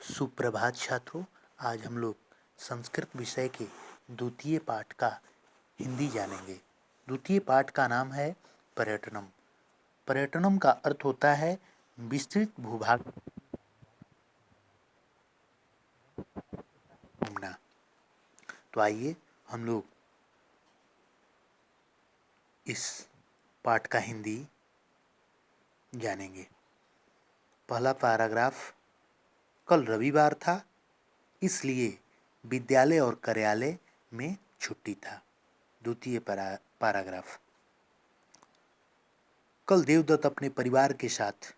सुप्रभात छात्रों। आज हम लोग संस्कृत विषय के द्वितीय पाठ का हिंदी जानेंगे। द्वितीय पाठ का नाम है पर्यटनम। पर्यटनम का अर्थ होता है विस्तृत भूभाग घूमना। तो आइए हम लोग इस पाठ का हिंदी जानेंगे। पहला पैराग्राफ, कल रविवार था इसलिए विद्यालय और कार्यालय में छुट्टी था। द्वितीय पैराग्राफ, कल देवदत्त अपने परिवार के साथ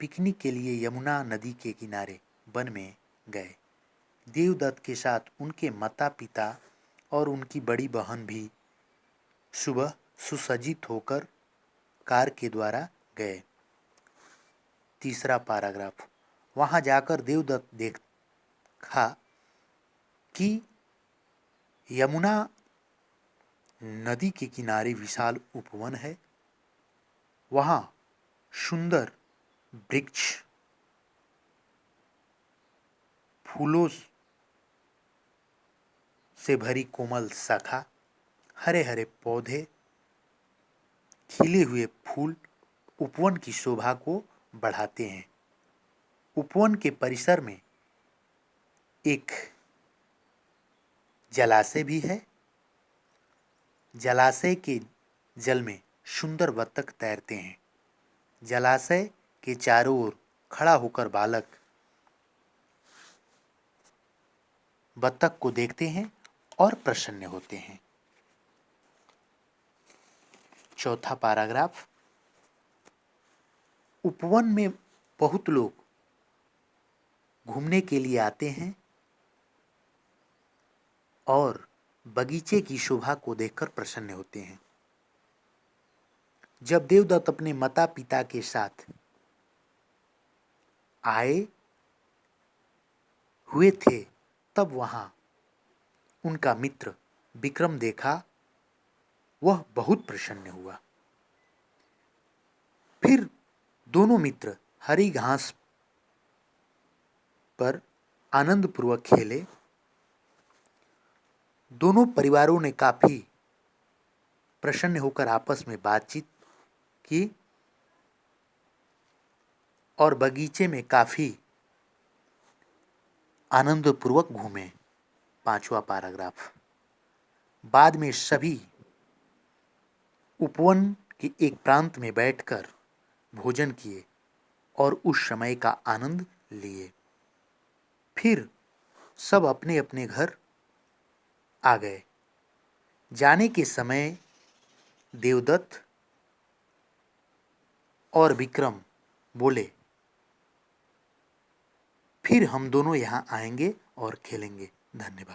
पिकनिक के लिए यमुना नदी के किनारे वन में गए। देवदत्त के साथ उनके माता पिता और उनकी बड़ी बहन भी सुबह सुसज्जित होकर कार के द्वारा गए। तीसरा पैराग्राफ, वहां जाकर देवदत्त देखा कि यमुना नदी के किनारे विशाल उपवन है। वहां सुंदर वृक्ष, फूलों से भरी कोमल शाखा, हरे हरे पौधे, खिले हुए फूल उपवन की शोभा को बढ़ाते हैं। उपवन के परिसर में एक जलाशय भी है। जलाशय के जल में सुंदर बत्तख तैरते हैं। जलाशय के चारों ओर खड़ा होकर बालक बत्तख को देखते हैं और प्रसन्न होते हैं। चौथा पैराग्राफ, उपवन में बहुत लोग घूमने के लिए आते हैं और बगीचे की शोभा को देखकर प्रसन्न होते हैं। जब देवदत्त अपने माता पिता के साथ आए हुए थे तब वहां उनका मित्र विक्रम देखा। वह बहुत प्रसन्न हुआ। फिर दोनों मित्र हरी घास पर आनंदपूर्वक खेले। दोनों परिवारों ने काफी प्रसन्न होकर आपस में बातचीत की और बगीचे में काफी आनंदपूर्वक घूमे। पांचवा पैराग्राफ, बाद में सभी उपवन के एक प्रांत में बैठकर भोजन किए और उस समय का आनंद लिए। फिर सब अपने अपने घर आ गए। जाने के समय देवदत्त और विक्रम बोले, फिर हम दोनों यहाँ आएंगे और खेलेंगे। धन्यवाद।